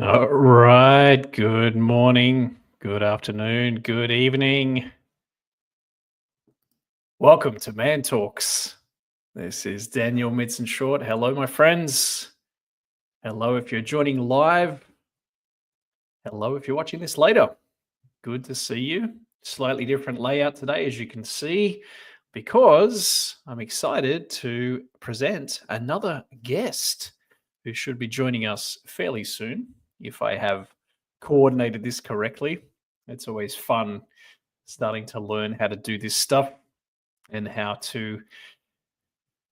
All right. Good morning, good afternoon, good evening. Welcome to Man Talks. This is Daniel Midson-Short. Hello, my friends. Hello, if you're joining live. Hello, if you're watching this later. Good to see you. Slightly different layout today, as you can see, because I'm excited to present another guest who should be joining us fairly soon, if I have coordinated this correctly. It's always fun starting to learn how to do this stuff and how to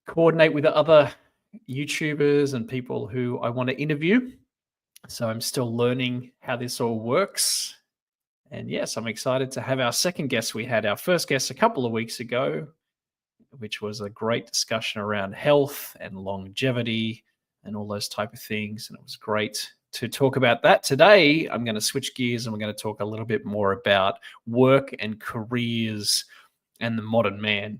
coordinate with other YouTubers and people who I want to interview. So I'm still learning how this all works. And yes, I'm excited to have our second guest. We had our first guest a couple of weeks ago, which was a great discussion around health and longevity and all those type of things. And it was great to talk about that. Today, I'm going to switch gears and we're going to talk a little bit more about work and careers and the modern man.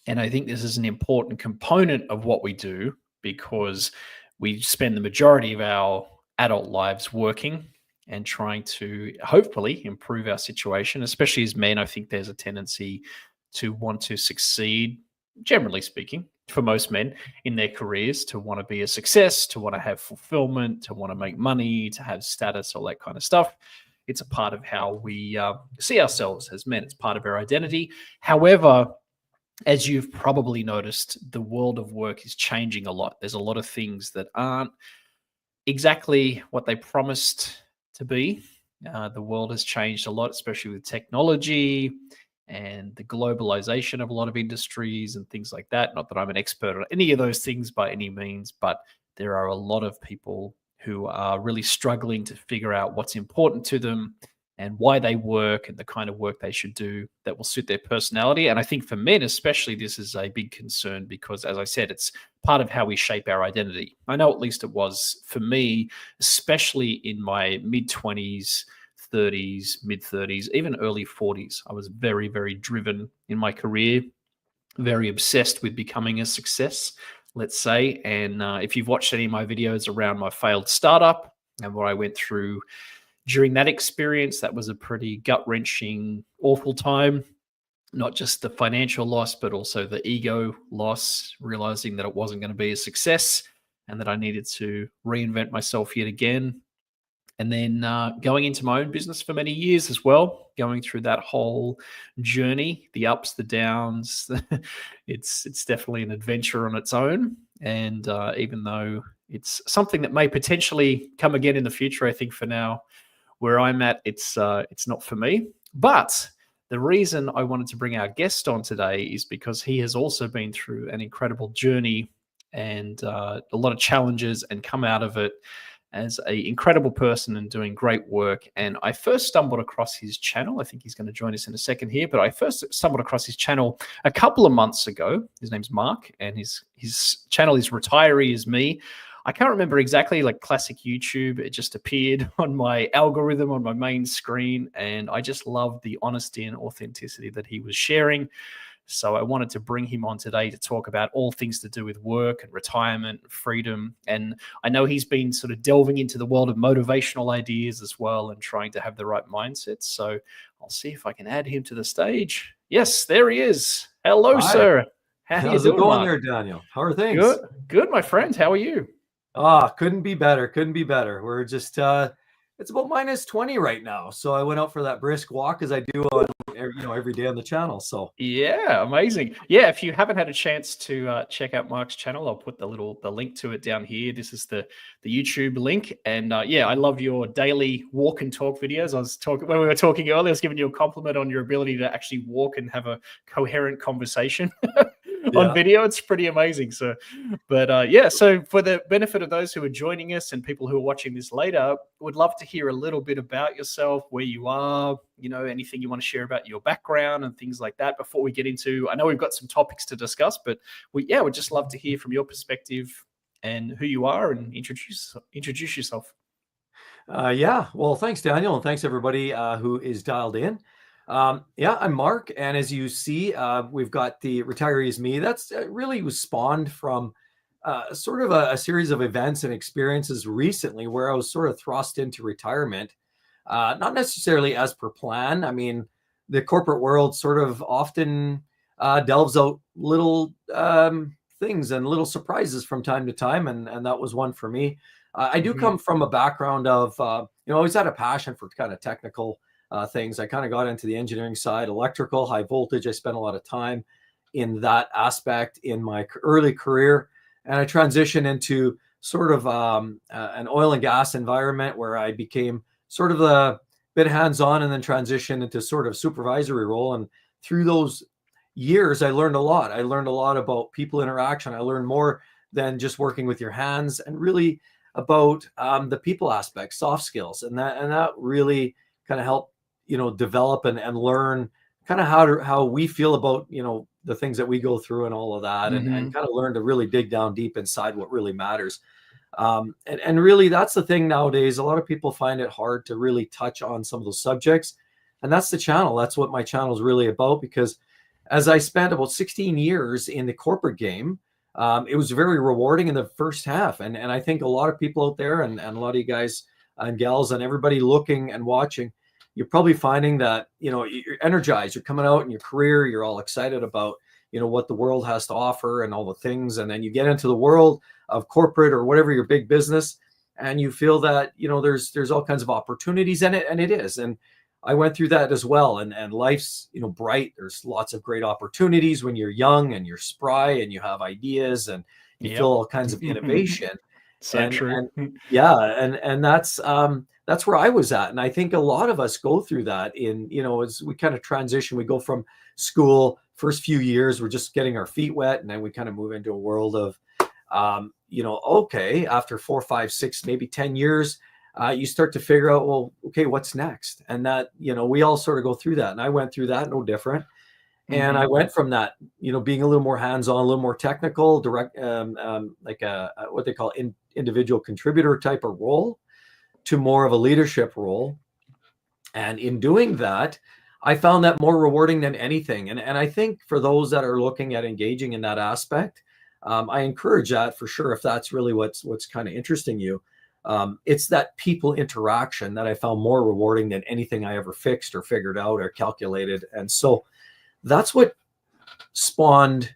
And I think this is an important component of what we do because we spend the majority of our adult lives working and trying to hopefully improve our situation, especially as men. I think there's a tendency to want to succeed, generally speaking, for most men in their careers, to want to be a success, to want to have fulfillment, to want to make money, to have status, all that kind of stuff. It's a part of how we see ourselves as men. It's part of our identity. However, as you've probably noticed, the world of work is changing a lot. There's a lot of things that aren't exactly what they promised to be. The world has changed a lot, especially with technology and the globalization of a lot of industries and things like that. Not that I'm an expert on any of those things by any means, but there are a lot of people who are really struggling to figure out what's important to them and why they work and the kind of work they should do that will suit their personality. And I think for men, especially, this is a big concern because, as I said, it's part of how we shape our identity. I know at least it was for me, especially in my mid-20s, 30s, mid-30s, even early 40s. I was very, very driven in my career, very obsessed with becoming a success, let's say. And if you've watched any of my videos around my failed startup and what I went through during that experience, that was a pretty gut-wrenching, awful time. Not just the financial loss, but also the ego loss, realizing that it wasn't going to be a success and that I needed to reinvent myself yet again. And then going into my own business for many years as well, going through that whole journey, the ups, the downs. It's definitely an adventure on its own. And even though it's something that may potentially come again in the future, I think for now, where I'm at, it's not for me. But the reason I wanted to bring our guest on today is because he has also been through an incredible journey and a lot of challenges and come out of it as an incredible person and doing great work. And I first stumbled across his channel. I think he's going to join us in a second here, but I first stumbled across his channel a couple of months ago. His name's Mark, and his channel is Retiree Is Me. I can't remember exactly, like classic YouTube. It just appeared on my algorithm on my main screen, and I just loved the honesty and authenticity that he was sharing. So I wanted to bring him on today to talk about all things to do with work and retirement, and freedom. And I know he's been sort of delving into the world of motivational ideas as well and trying to have the right mindset. So I'll see if I can add him to the stage. Yes, there he is. Hello, Hi, sir. How are you how's it doing, going Mark? there, Daniel? How are things? Good, good, my friend. How are you? Couldn't be better. Couldn't be better. We're just it's about -20 right now. So I went out for that brisk walk as I do on every day on the channel. So Yeah, amazing. Yeah, if you haven't had a chance to check out Mark's channel, I'll put the link to it down here. This is the YouTube link, and yeah, I love your daily walk and talk videos. I was talking when we were talking earlier. I was giving you a compliment on your ability to actually walk and have a coherent conversation on yeah. video. It's pretty amazing. So, but yeah, so for the benefit of those who are joining us and people who are watching this later, would love to hear a little bit about yourself, where you are, anything you want to share about your background and things like that before we get into. I know we've got some topics to discuss, but we'd just love to hear from your perspective and who you are and introduce yourself. Yeah. Well, thanks, Daniel, and thanks everybody who is dialed in. Yeah, I'm Mark, and as you see, we've got the Retiree Is Me. That's really was spawned from sort of a series of events and experiences recently where I was sort of thrust into retirement. Not necessarily as per plan. I mean, the corporate world sort of often delves out little things and little surprises from time to time, and that was one for me. I do Hmm. come from a background of, always had a passion for kind of technical things. I kind of got into the engineering side, electrical, high voltage. I spent a lot of time in that aspect in my early career, and I transitioned into sort of an oil and gas environment where I became sort of a bit hands-on and then transitioned into sort of supervisory role. And through those years, I learned a lot. I learned a lot about people interaction. I learned more than just working with your hands, and really about the people aspect, soft skills, and that really kind of helped develop and learn kind of how we feel about the things that we go through and all of that, and Hmm. kind of learn to really dig down deep inside what really matters. And really, that's the thing nowadays. A lot of people find it hard to really touch on some of those subjects. And that's the channel. That's what my channel is really about. Because as I spent about 16 years in the corporate game, it was very rewarding in the first half. And I think a lot of people out there, and a lot of you guys and gals and everybody looking and watching, you're probably finding that, you're energized. You're coming out in your career. You're all excited about, what the world has to offer and all the things. And then you get into the world of corporate or whatever your big business, and you feel that there's all kinds of opportunities in it, and it is. And I went through that as well, and life's bright. There's lots of great opportunities when you're young and you're spry and you have ideas and you feel Yep. all kinds of innovation. So and true. and yeah, and that's where I was at. And I think a lot of us go through that in as we kind of transition. We go from school, first few years we're just getting our feet wet, and then we kind of move into a world of okay, after 4, 5, 6, maybe 10 years, you start to figure out, well, okay, what's next? And that, we all sort of go through that. And I went through that, no different. And I Hmm. went from that, being a little more hands-on, a little more technical, direct, like what they call individual contributor type of role, to more of a leadership role. And in doing that, I found that more rewarding than anything. And I think for those that are looking at engaging in that aspect, I encourage that for sure. If that's really what's kind of interesting you, it's that people interaction that I found more rewarding than anything I ever fixed or figured out or calculated. And so that's what spawned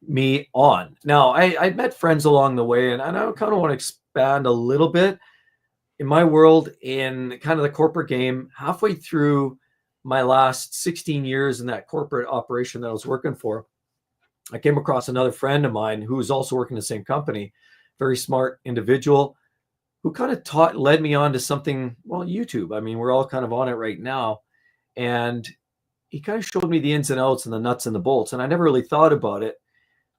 me on. Now, I met friends along the way, and I kind of want to expand a little bit in my world in kind of the corporate game. Halfway through my last 16 years in that corporate operation that I was working for, I came across another friend of mine who was also working in the same company, very smart individual, who kind of led me on to something, well, YouTube. I mean, we're all kind of on it right now. And he kind of showed me the ins and outs and the nuts and the bolts. And I never really thought about it.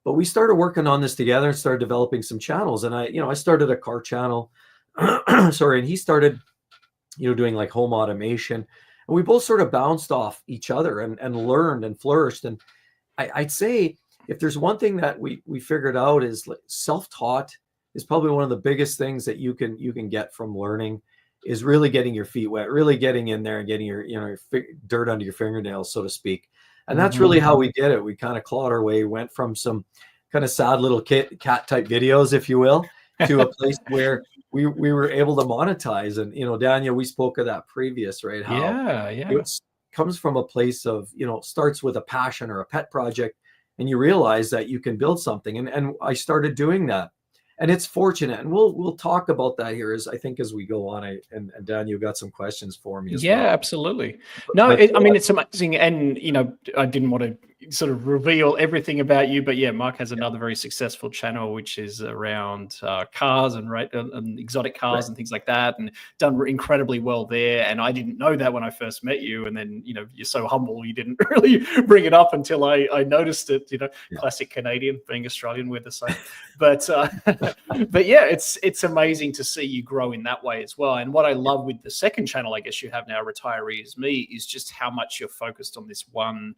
But we started working on this together and started developing some channels. And I started a car channel. Sorry. And he started, doing like home automation. And we both sort of bounced off each other and learned and flourished. And I'd say if there's one thing that we figured out is like self-taught is probably one of the biggest things that you can get from learning, is really getting your feet wet, really getting in there and getting your, your dirt under your fingernails, so to speak. And that's really how we did it. We kind of clawed our way, went from some kind of sad little cat type videos, if you will, to a place where we were able to monetize. And, Daniel, we spoke of that previous, right? How it comes from a place of, starts with a passion or a pet project, and you realize that you can build something. And I started doing that. And it's fortunate, and we'll talk about that here as we go on. And Dan, you got some questions for me as well. Yeah, absolutely. No, I mean, it's amazing, and I didn't want to sort of reveal everything about you, but yeah, Mark has another very successful channel which is around cars and exotic cars and things like that, and done incredibly well there. And I didn't know that when I first met you, and then you're so humble, you didn't really bring it up until I noticed it. Classic Canadian, being Australian, we're the same. But but yeah, it's amazing to see you grow in that way as well. And what I love with the second channel, I guess you have now, Retiree Is Me, is just how much you're focused on this one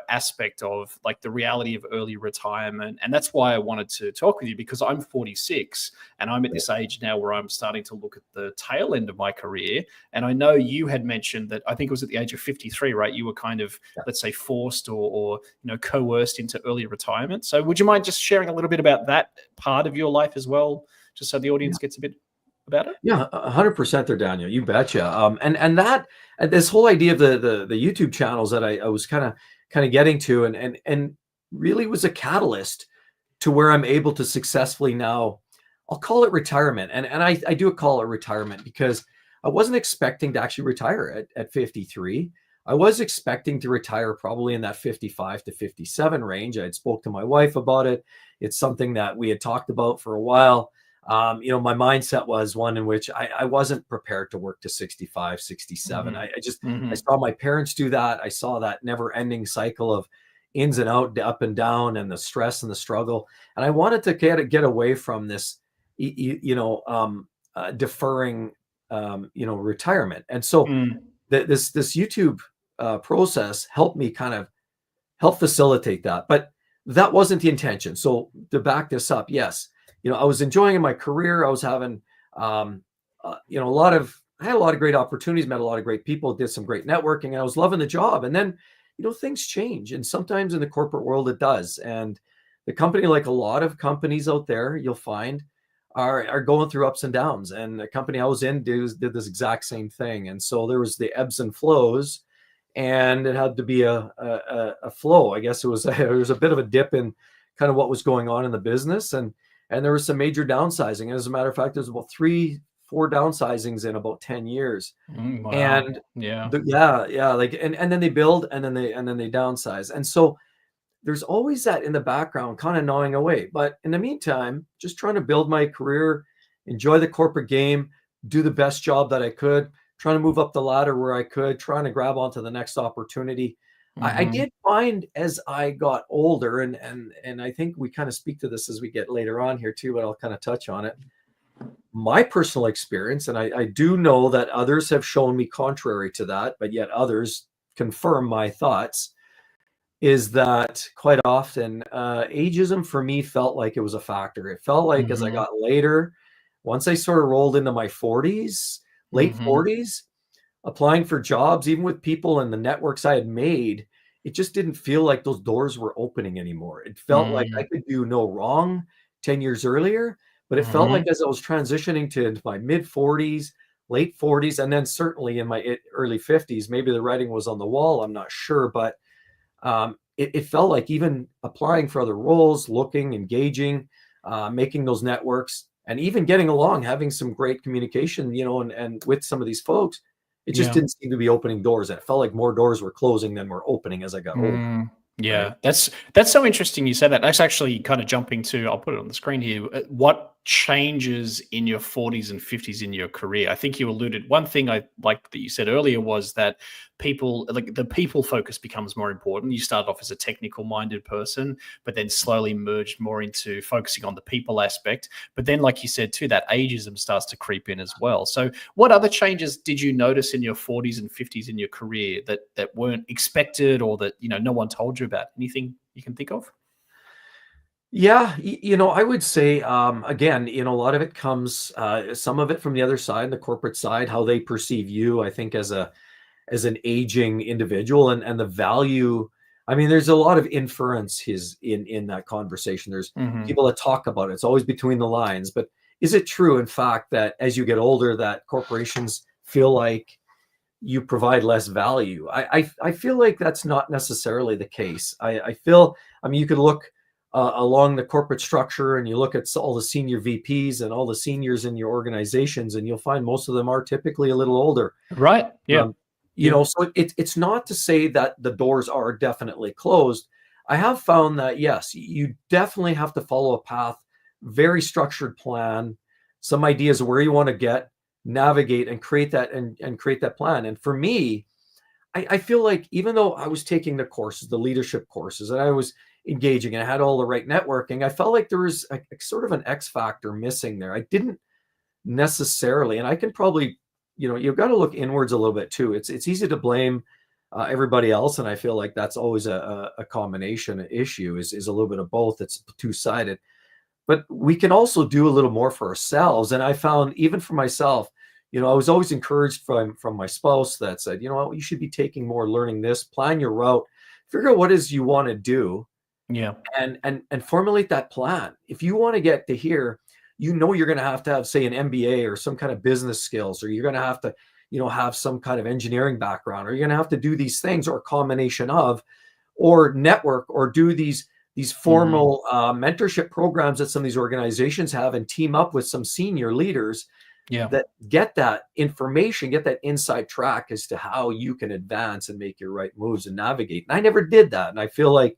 aspect of like the reality of early retirement. And that's why I wanted to talk with you, because I'm 46 and I'm at this age now where I'm starting to look at the tail end of my career. And I know you had mentioned that, I think it was at the age of 53, right? You were kind of, let's say, forced or coerced into early retirement. So would you mind just sharing a little bit about that part of your life as well, just so the audience gets a bit about it? Yeah, 100% there, Daniel. You betcha. And this whole idea of the YouTube channels that I was kind of getting to, and really was a catalyst to where I'm able to successfully now, I'll call it retirement. And I do call it retirement because I wasn't expecting to actually retire at 53. I was expecting to retire probably in that 55 to 57 range. I had spoke to my wife about it. It's something that we had talked about for a while. My mindset was one in which I wasn't prepared to work to 65, 67. I saw my parents do that. I saw that never ending cycle of ins and out, up and down, and the stress and the struggle. And I wanted to get away from this, deferring, retirement. And so this YouTube process helped me kind of help facilitate that. But that wasn't the intention. So to back this up, yes, I was enjoying my career. I was having, I had a lot of great opportunities, met a lot of great people, did some great networking, and I was loving the job. And then, things change. And sometimes in the corporate world, it does. And the company, like a lot of companies out there, you'll find are going through ups and downs. And the company I was in did this exact same thing. And so there was the ebbs and flows, and it had to be a flow. I guess there was a bit of a dip in kind of what was going on in the business. And there was some major downsizing. And as a matter of fact, there's about 3-4 downsizings in about 10 years. Wow. And and then they build, and then they downsize. And so there's always that in the background kind of gnawing away. But in the meantime, just trying to build my career, enjoy the corporate game, do the best job that I could, trying to move up the ladder where I could, trying to grab onto the next opportunity. I did find as I got older, and I think we kind of speak to this as we get later on here too, but I'll kind of touch on it. My personal experience, and I do know that others have shown me contrary to that, but yet others confirm my thoughts, is that quite often ageism for me felt like it was a factor. It felt like as I got later, once I sort of rolled into my 40s, late 40s, applying for jobs, even with people and the networks I had made, it just didn't feel like those doors were opening anymore. It felt like I could do no wrong 10 years earlier, but it felt like as I was transitioning to my mid 40s, late 40s, and then certainly in my early 50s, maybe the writing was on the wall, I'm not sure, but it felt like even applying for other roles, looking, engaging, making those networks, and even getting along, having some great communication, and with some of these folks, it just didn't seem to be opening doors. And it felt like more doors were closing than were opening as I got older. Yeah, right? That's so interesting you said that. That's actually kind of jumping to, I'll put it on the screen here, what changes in your 40s and 50s in your career. I think you alluded, one thing I like that you said earlier was that the people focus becomes more important. You started off as a technical minded person, but then slowly merged more into focusing on the people aspect. But then, like you said too, that ageism starts to creep in as well. So what other changes did you notice in your 40s and 50s in your career that weren't expected, or that no one told you about? Anything you can think of? Yeah, I would say, again, a lot of it comes, some of it from the other side, the corporate side, how they perceive you, I think, as an aging individual, and the value. I mean, there's a lot of inference in that conversation. There's Hmm. people that talk about it. It's always between the lines, but is it true, in fact, that as you get older, that corporations feel like you provide less value? I feel like that's not necessarily the case. I feel, I mean, you could look along the corporate structure, and you look at all the senior VPs and all the seniors in your organizations, and you'll find most of them are typically a little older. Right. Yeah. Um, Yeah. so it's not to say that the doors are definitely closed. I have found that, yes, you definitely have to follow a path, very structured plan, some ideas of where you want to get, navigate, and create that, and create that plan. And for me, I feel like even though I was taking the courses, the leadership courses, and I was engaging and I had all the right networking, I felt like there was a sort of an X factor missing there. I didn't necessarily, and I can probably, you've got to look inwards a little bit too. It's easy to blame everybody else, and I feel like that's always a combination issue. Is a little bit of both. It's two-sided, but we can also do a little more for ourselves. And I found, even for myself, I was always encouraged from my spouse that said, you should be taking more, learning this, plan your route, figure out what it is you want to do, Yeah. and formulate that plan. If you want to get to here, you're going to have, say, an MBA or some kind of business skills, or you're going to have to, have some kind of engineering background, or you're going to have to do these things, or a combination of, or network, or do these Hmm. formal mentorship programs that some of these organizations have, and team up with some senior leaders Yeah. that get that information, get that inside track as to how you can advance and make your right moves and navigate. And I never did that. And I feel like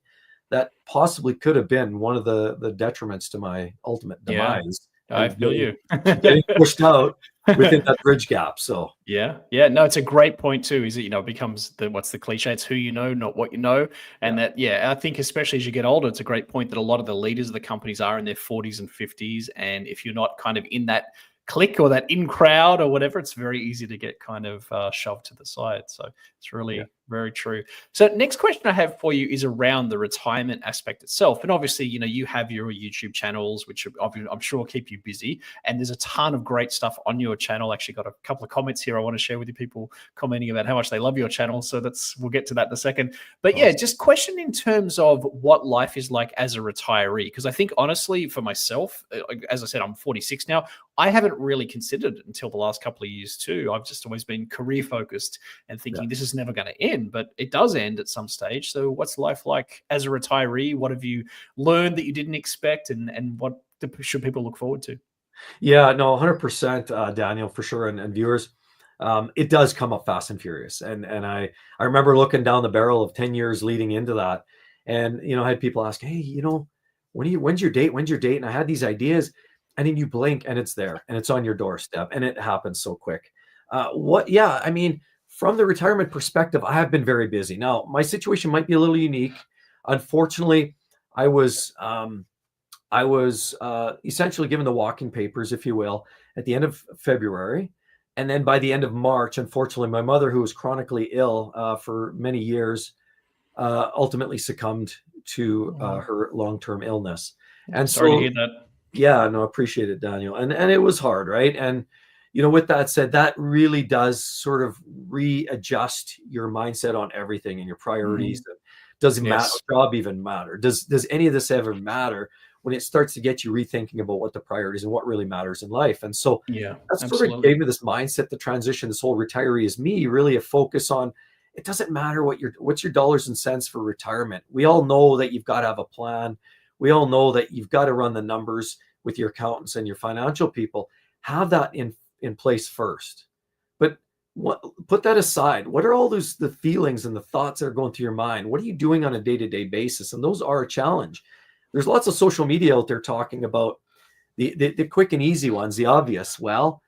that possibly could have been one of the detriments to my ultimate Yeah. demise, I and feel you. getting pushed out within that bridge gap. So Yeah, yeah, no, it's a great point too. Is that it becomes the what's the cliche? It's who you know, not what you know, and yeah, that I think especially as you get older, it's a great point that a lot of the leaders of the companies are in their 40s and 50s, and if you're not kind of in that clique or that in crowd or whatever, it's very easy to get kind of shoved to the side. So it's yeah, really very true. So next question I have for you is around the retirement aspect itself, and obviously you have your YouTube channels, which I'm sure keep you busy, and there's a ton of great stuff on your channel. Actually, got a couple of comments here I want to share with you. People commenting about how much they love your channel. So we'll get to that in a second. But yeah, awesome. just question in terms of what life is like as a retiree. Because I think honestly, for myself, as I said, I'm 46 now. I haven't really considered it until the last couple of years too. I've just always been career focused and Yeah. thinking this is never going to end, but it does end at some stage. So what's life like as a retiree? What have you learned that you didn't expect, and what should people look forward to? Yeah, no, 100%, Daniel, for sure, and viewers. It does come up fast and furious, and I remember looking down the barrel of 10 years leading into that, and I had people ask, "Hey, when's your date? When's your date?" And I had these ideas, and then you blink, and it's there, and it's on your doorstep, and it happens so quick. What? Yeah, I mean, from the retirement perspective, I have been very busy. Now, my situation might be a little unique. Unfortunately, I was. Essentially given the walking papers, if you will, at the end of February. And then by the end of March, unfortunately, my mother, who was chronically ill for many years, ultimately succumbed to Oh, her long-term illness. yeah, And sorry to so, hear that. yeah, no, appreciate it, Daniel. And it was hard, right? And with that said, that really does sort of readjust your mindset on everything and your priorities. Mhm. And does it matter? Yes. Job even matter? Does any of this ever matter when it starts to get you rethinking about what the priorities and what really matters in life? And so Yeah, that sort of absolutely. gave me this mindset to transition this whole retiree is me, really a focus on, it doesn't matter what's your dollars and cents for retirement. We all know that you've got to have a plan. We all know that you've got to run the numbers with your accountants and your financial people. Have that in place first. But put that aside. What are all the feelings and the thoughts that are going through your mind? What are you doing on a day-to-day basis? And those are a challenge. There's lots of social media out there talking about the quick and easy ones, the obvious. Well,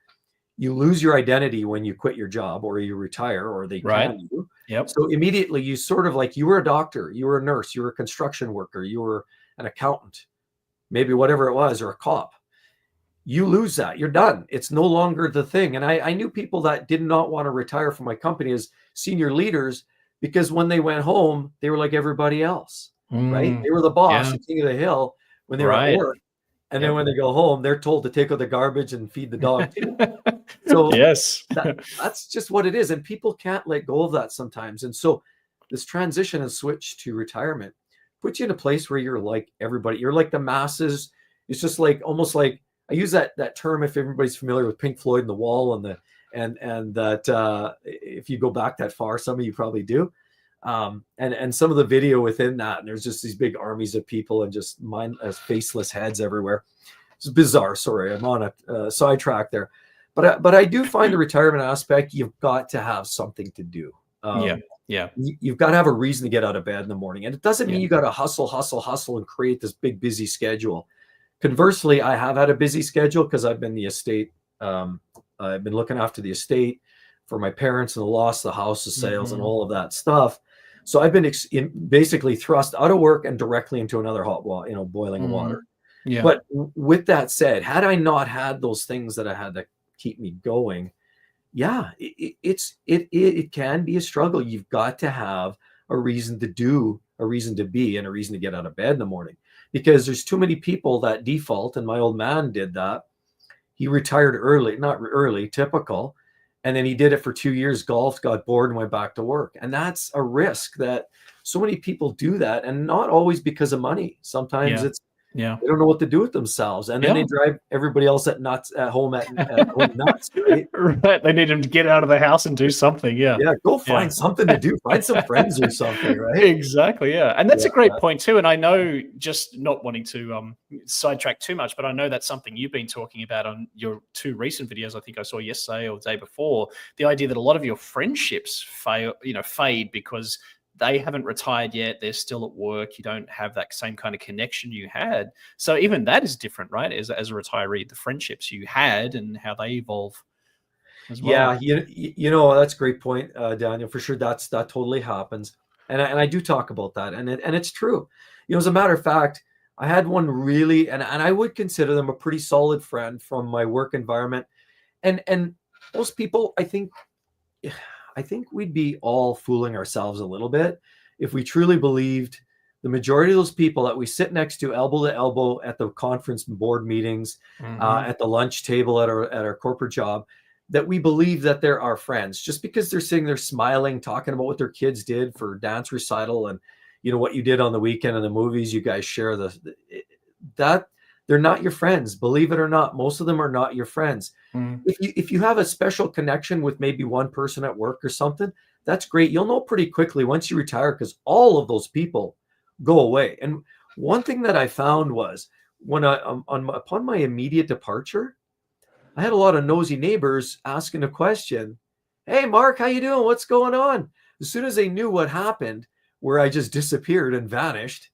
you lose your identity when you quit your job or you retire, or they Right. can do. Yep. So immediately you sort of, like, you were a doctor, you were a nurse, you were a construction worker, you were an accountant, maybe whatever it was, or a cop. You lose that. You're done. It's no longer the thing. And I knew people that did not want to retire from my company as senior leaders, because when they went home, they were like everybody else, right? Mm, They were the boss, yeah. the king of the hill. when they're at Right. work. And then Yep. when they go home, they're told to take out the garbage and feed the dog too. So Yes. that's just what it is. And people can't let go of that sometimes. And so this transition and switch to retirement puts you in a place where you're like everybody, you're like the masses. It's just like almost like I use that term if everybody's familiar with Pink Floyd and the Wall and that if you go back that far, some of you probably do. And some of the video within that, and there's just these big armies of people and just faceless heads everywhere. It's bizarre. Sorry, I'm on a sidetrack there, but I do find the retirement aspect, you've got to have something to do. Yeah. You've got to have a reason to get out of bed in the morning, and it doesn't mean Yeah. you got to hustle and create this big busy schedule. Conversely, I have had a busy schedule because I've been the estate. I've been looking after the estate for my parents and the loss, the house, the sales, and all of that stuff. So I've been basically thrust out of work and directly into another hot water, boiling water. Yeah. But with that said, had I not had those things that I had to keep me going, yeah, it can be a struggle. You've got to have a reason to do, a reason to be, and a reason to get out of bed in the morning, because there's too many people that default. And my old man did that. He retired early, not early, typical. And then he did it for 2 years, golfed, got bored, and went back to work. And that's a risk that so many people do that, and not always because of money. Sometimes it's they don't know what to do with themselves, and then they drive everybody else at home nuts, right? Right. They need them to get out of the house and do something. Yeah. Yeah, go find something to do. Find some friends or something, right? Exactly. Yeah. And that's a great point too. And I know, just not wanting to sidetrack too much, but I know that's something you've been talking about on your 2 recent videos. I think I saw yesterday or the day before, the idea that a lot of your friendships fade because they haven't retired yet. They're still at work. You don't have that same kind of connection you had. So even that is different, right? As a retiree, the friendships you had and how they evolve as well. Yeah, that's a great point, Daniel. For sure, that totally happens, and I do talk about that, and it's true. As a matter of fact, I had one really, and I would consider them a pretty solid friend from my work environment, and most people, I think we'd be all fooling ourselves a little bit if we truly believed the majority of those people that we sit next to elbow at the conference and board meetings, at the lunch table at our corporate job, that we believe that they're our friends just because they're sitting there smiling, talking about what their kids did for dance recital and what you did on the weekend and the movies you guys share. That they're not your friends. Believe it or not, most of them are not your friends. If you have a special connection with maybe one person at work or something, that's great. You'll know pretty quickly once you retire, because all of those people go away. And one thing that I found was when upon my immediate departure, I had a lot of nosy neighbors asking a question. Hey, Mark, how you doing? What's going on? As soon as they knew what happened, where I just disappeared and vanished,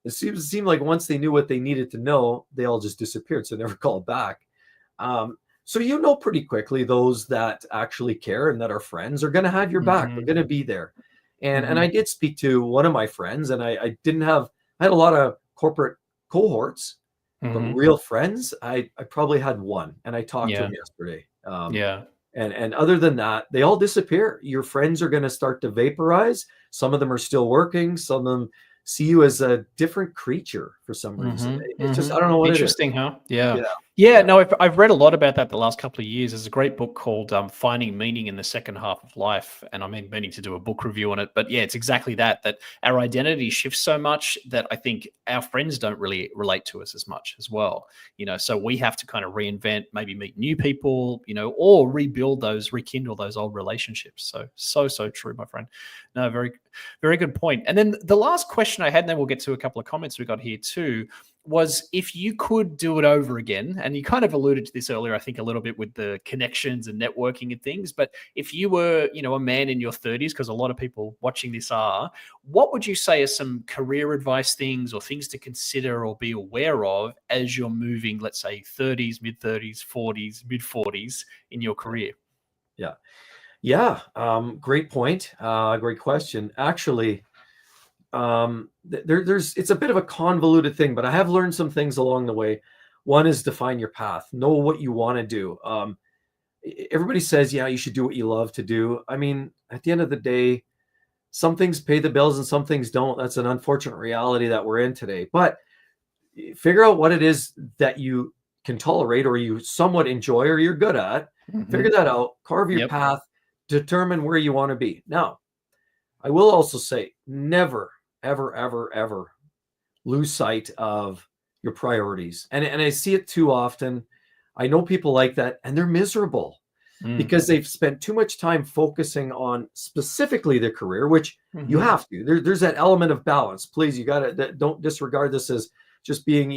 it seemed like once they knew what they needed to know, they all just disappeared. So never called back. So pretty quickly those that actually care and that are friends are going to have your back. They're going to be there. And I did speak to one of my friends, and I had a lot of corporate cohorts, but real friends, I probably had one, and I talked to him yesterday. And other than that, they all disappear. Your friends are going to start to vaporize. Some of them are still working. Some of them see you as a different creature for some reason. It's just, I don't know what Interesting, it is. huh? Yeah. No, I've read a lot about that the last couple of years. There's a great book called Finding Meaning in the Second Half of Life. And I mean, meaning to do a book review on it. But yeah, it's exactly that our identity shifts so much that I think our friends don't really relate to us as much as well. So we have to kind of reinvent, maybe meet new people, or rekindle those old relationships. So true, my friend. No, very, very good point. And then the last question I had, and then we'll get to a couple of comments we got here too, was if you could do it over again, and you kind of alluded to this earlier, I think a little bit with the connections and networking and things, but if you were, a man in your 30s, because a lot of people watching this are, what would you say are some career advice things or things to consider or be aware of as you're moving, let's say 30s, mid-30s, 40s, mid-40s in your career? Yeah. Great point. Great question. Actually, it's a bit of a convoluted thing, but I have learned some things along the way. One is define your path. Know what you want to do. Everybody says, yeah, you should do what you love to do. I mean, at the end of the day, some things pay the bills and some things don't. That's an unfortunate reality that we're in today. But figure out what it is that you can tolerate or you somewhat enjoy or you're good at. Figure that out, carve your path, determine where you want to be. Now, I will also say never, ever, ever, ever lose sight of your priorities. And I see it too often. I know people like that, and they're miserable because they've spent too much time focusing on specifically their career, which you have to. There's that element of balance. Please, you gotta don't disregard this as just being,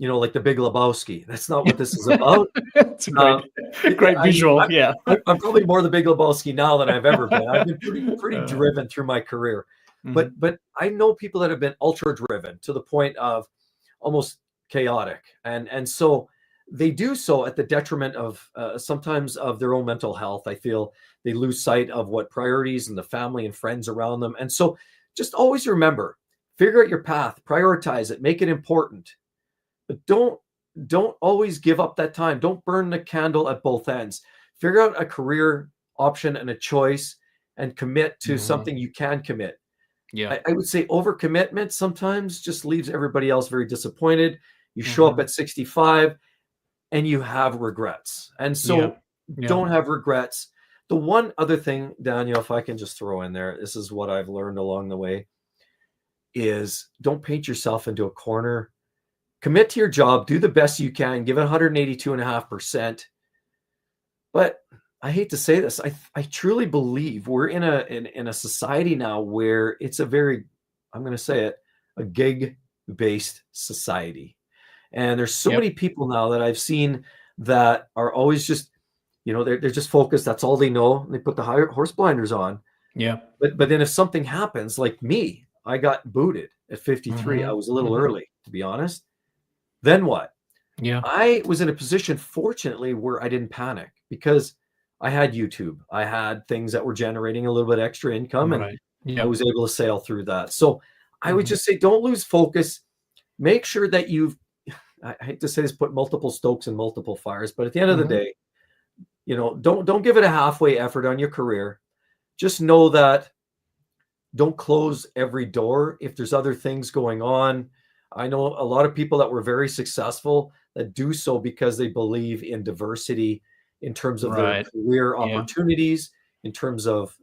like the Big Lebowski. That's not what this is about. It's a great visual. I'm probably more the Big Lebowski now than I've ever been. I've been pretty driven through my career, but I know people that have been ultra driven to the point of almost chaotic, and so they do so at the detriment of sometimes of their own mental health. I feel they lose sight of what priorities and the family and friends around them. And so just always remember, figure out your path, prioritize it, make it important, but don't always give up that time. Don't burn the candle at both ends. Figure out a career option and a choice and commit to something you can commit. I would say overcommitment sometimes just leaves everybody else very disappointed. You show up at 65 and you have regrets. And so don't have regrets. The one other thing, Daniel, if I can just throw in there, this is what I've learned along the way, is don't paint yourself into a corner. Commit to your job, do the best you can, give it 182.5%. But I hate to say this, I truly believe we're in a society now where it's a very, I'm going to say it, a gig-based society. And there's so many people now that I've seen that are always just, they're just focused. That's all they know. They put the horse blinders on. Yeah. But then if something happens, like me, I got booted at 53. I was a little early, to be honest. Then what? Yeah. I was in a position, fortunately, where I didn't panic because I had YouTube. I had things that were generating a little bit extra income, and I was able to sail through that. So I would just say, don't lose focus. Make sure that I hate to say this, put multiple stokes in multiple fires, but at the end of the day, don't give it a halfway effort on your career. Just know that don't close every door if there's other things going on. I know a lot of people that were very successful that do so because they believe in diversity in terms of their career opportunities, in terms of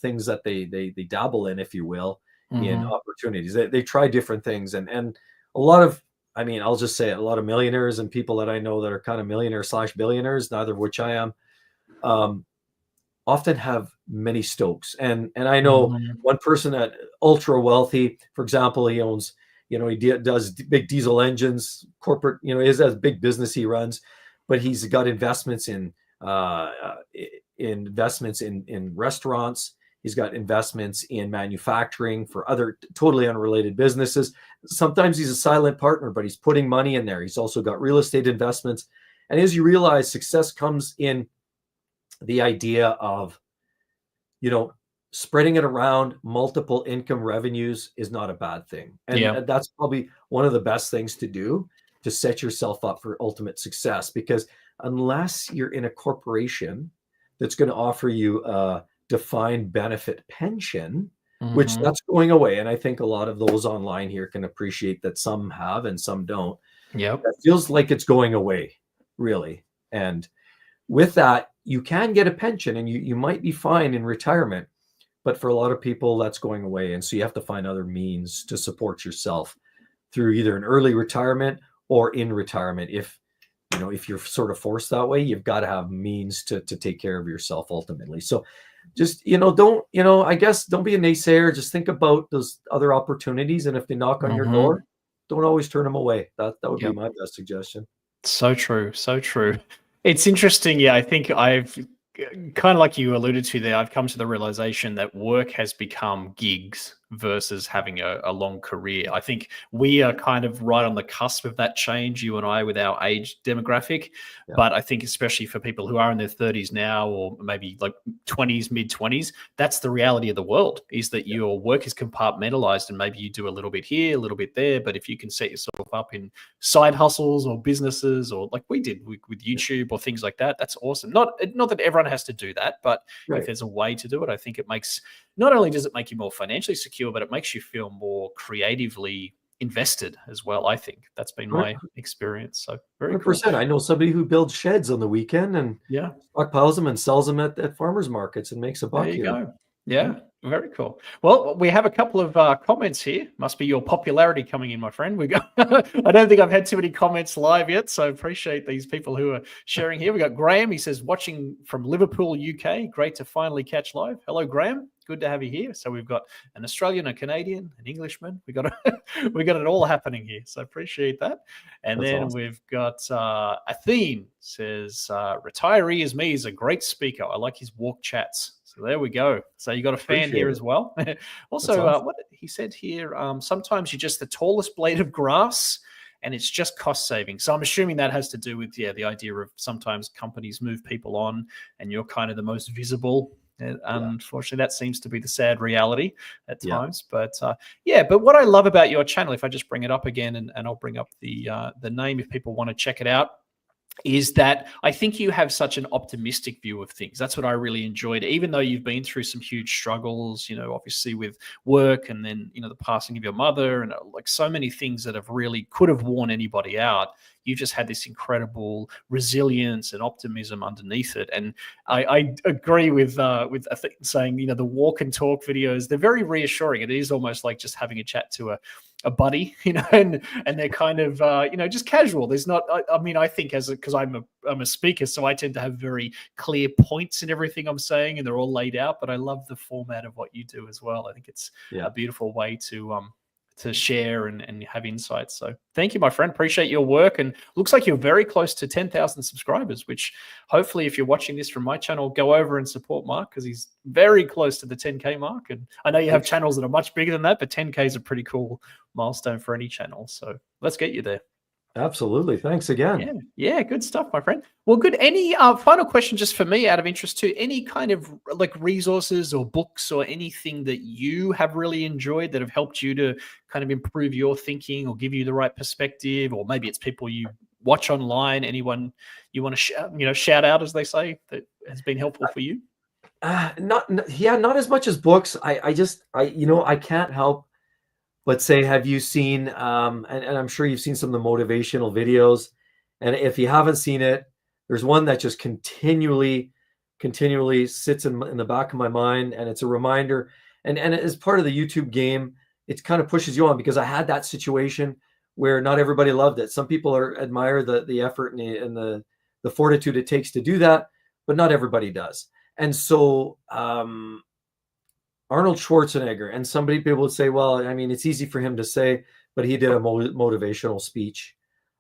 things that they dabble in, if you will, in opportunities. They try different things, and a lot of, I'll just say it, a lot of millionaires and people that I know that are kind of millionaire/billionaires, neither of which I am, often have many stokes. And I know one person that ultra wealthy, for example, he owns, he does big diesel engines, corporate, he has a big business he runs, but he's got investments in restaurants. He's got investments in manufacturing for other totally unrelated businesses. Sometimes he's a silent partner, but he's putting money in there. He's also got real estate investments. And as you realize, success comes in the idea of, spreading it around. Multiple income revenues is not a bad thing. And that's probably one of the best things to do to set yourself up for ultimate success, because unless you're in a corporation that's going to offer you a defined benefit pension, which that's going away. And I think a lot of those online here can appreciate that some have and some don't. It feels like it's going away, really. And with that, you can get a pension and you might be fine in retirement. But for a lot of people, that's going away. And so you have to find other means to support yourself through either an early retirement or in retirement. If you're sort of forced that way, you've got to have means to take care of yourself ultimately. So just, don't be a naysayer. Just think about those other opportunities. And if they knock on your door, don't always turn them away. That would be my best suggestion. So true. So true. It's interesting. Yeah, I think I've kind of like you alluded to there, I've come to the realization that work has become gigs versus having a long career. I think we are kind of right on the cusp of that change, you and I, with our age demographic. Yeah. But I think especially for people who are in their 30s now, or maybe like 20s, mid-20s, that's the reality of the world, is that your work is compartmentalized and maybe you do a little bit here, a little bit there. But if you can set yourself up in side hustles or businesses, or like we did with YouTube or things like that, that's awesome. Not that everyone has to do that, but if there's a way to do it, I think it makes, not only does it make you more financially secure, but it makes you feel more creatively invested as well. I think that's been Right. my experience. So very cool. 100%. I know somebody who builds sheds on the weekend and Yeah. stockpiles them and sells them at farmers markets and makes a buck There you here. go. Yeah, very cool. Well, we have a couple of comments here. Must be your popularity coming in, my friend. We got. I don't think I've had too many comments live yet, so appreciate these people who are sharing here. We got Graham. He says, watching from Liverpool, UK. Great to finally catch live. Hello, Graham. Good to have you here. So we've got an Australian, a Canadian, an Englishman. We got it all happening here. So appreciate that. And That's then awesome. we've got Athene says, Retiree Is Me is a great speaker. I like his walk chats. So there we go. So you got a fan Appreciate here it. as well. Also, awesome. what he said here, sometimes you're just the tallest blade of grass and it's just cost saving. So I'm assuming that has to do with, the idea of sometimes companies move people on and you're kind of the most visible. Unfortunately, that seems to be the sad reality at times. But but what I love about your channel, if I just bring it up again and I'll bring up the name if people want to check it out, is that I think you have such an optimistic view of things. That's what I really enjoyed, even though you've been through some huge struggles, obviously with work and then, the passing of your mother and like so many things that have really could have worn anybody out. You just had this incredible resilience and optimism underneath it. And I agree with saying, the walk and talk videos, they're very reassuring. It is almost like just having a chat to a buddy, and they're kind of, just casual. There's not, I mean, I think because I'm a speaker, so I tend to have very clear points in everything I'm saying and they're all laid out, but I love the format of what you do as well. I think it's a beautiful way to share and have insights. So thank you, my friend. Appreciate your work. And looks like you're very close to 10,000 subscribers, which hopefully if you're watching this from my channel, go over and support Mark because he's very close to the 10K mark. And I know you have channels that are much bigger than that, but 10K is a pretty cool milestone for any channel. So let's get you there. Absolutely. Thanks again. Yeah, good stuff, my friend. Well, good. Any final question just for me out of interest too, any kind of like resources or books or anything that you have really enjoyed that have helped you to kind of improve your thinking or give you the right perspective, or maybe it's people you watch online, anyone you want to shout out, as they say, that has been helpful for you? Not as much as books. I can't help but say, have you seen, and I'm sure you've seen some of the motivational videos. And if you haven't seen it, there's one that just continually sits in the back of my mind. And it's a reminder. And as part of the YouTube game, it kind of pushes you on because I had that situation where not everybody loved it. Some people admire the effort and the fortitude it takes to do that, but not everybody does. And so, Arnold Schwarzenegger, and people would say, well, I mean, it's easy for him to say, but he did a motivational speech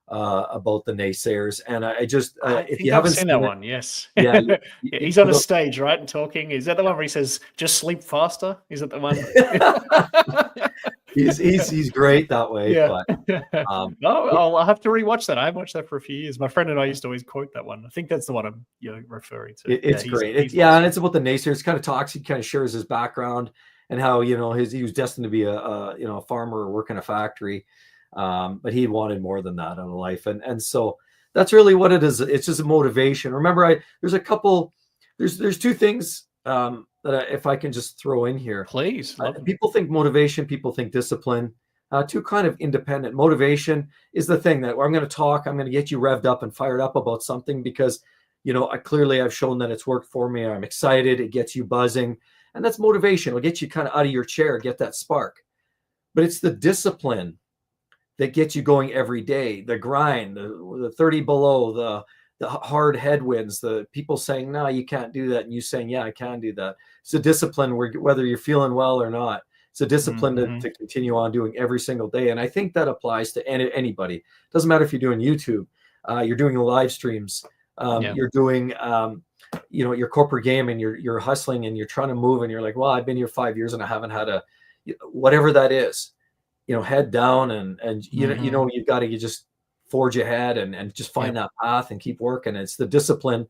about the naysayers. And I just, if you haven't seen that one, yes. Yeah. He's on a stage, right? And talking. Is that the one where he says, just sleep faster? Is that the one? he's great that way. Yeah. But, I'll have to rewatch that. I haven't watched that for a few years. My friend and I used to always quote that one. I think that's the one I'm referring to. It's great. And it's about the naysayers. Kind of talks. He kind of shares his background and how he was destined to be a farmer or work in a factory, but he wanted more than that out of life. And so that's really what it is. It's just a motivation. Remember, there's two things that if I can just throw in here. Please. People think motivation. People think discipline. Two kind of independent. Motivation is the thing that I'm going to get you revved up and fired up about something because, I've shown that it's worked for me. I'm excited. It gets you buzzing. And that's motivation. It'll get you kind of out of your chair, get that spark. But it's the discipline that gets you going every day. The grind, the 30 below, the hard headwinds, the people saying, no, you can't do that. And you saying, yeah, I can do that. It's a discipline whether you're feeling well or not. It's a discipline to continue on doing every single day. And I think that applies to anybody. Doesn't matter if you're doing YouTube, you're doing live streams, you're doing, your corporate game and you're hustling and you're trying to move and you're like, well, I've been here 5 years and I haven't had whatever that is, head down and you've got to just forge ahead and just find that path and keep working. It's the discipline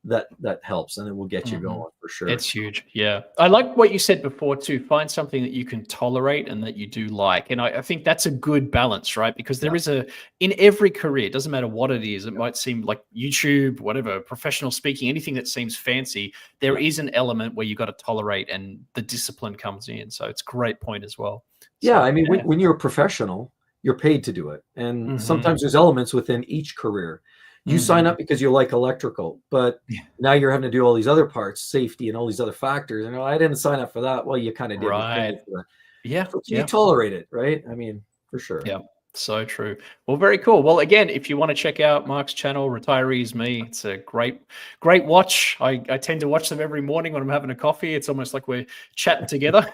that helps and it will get you going for sure. It's huge. Yeah. I like what you said before too. Find something that you can tolerate and that you do like. And I think that's a good balance, right? Because there is in every career, it doesn't matter what it is. It might seem like YouTube, whatever, professional speaking, anything that seems fancy. There is an element where you got to tolerate and the discipline comes in. So it's a great point as well. Yeah. I mean, when you're a professional, you're paid to do it. And Mhm. sometimes there's elements within each career. You sign Mhm. up because you like electrical, but Yeah. now you're having to do all these other parts, safety and all these other factors. And I didn't sign up for that. Well, you kind of did. You're Right. paying for Yeah, can you yeah. tolerate it, right? I mean, for sure. Yeah, so true. Well, very cool. Well, again, if you want to check out Mark's channel, Retiree Is Me, it's a great watch. I tend to watch them every morning when I'm having a coffee. It's almost like we're chatting together.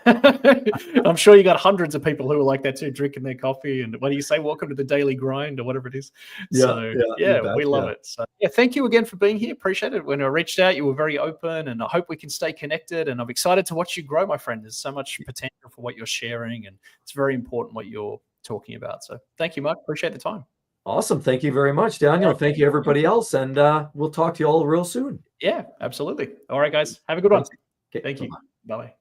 I'm sure you got hundreds of people who are like that too, drinking their coffee. And what do you say? Welcome to the daily grind or whatever it is. Yeah, So yeah, you yeah, bet. we love Yeah. it. So yeah, thank you again for being here. Appreciate it. When I reached out, you were very open, and I hope we can stay connected. And I'm excited to watch you grow, my friend. There's so much potential for what you're sharing, and it's very important what you're talking about. So thank you, Mark. Appreciate the time. Awesome. Thank you very much, All Daniel. right. Thank you, everybody else. And we'll talk to you all real soon. Yeah, absolutely. All right, guys. Have a good one. Thanks. Okay. Thank you. Bye-bye. Bye.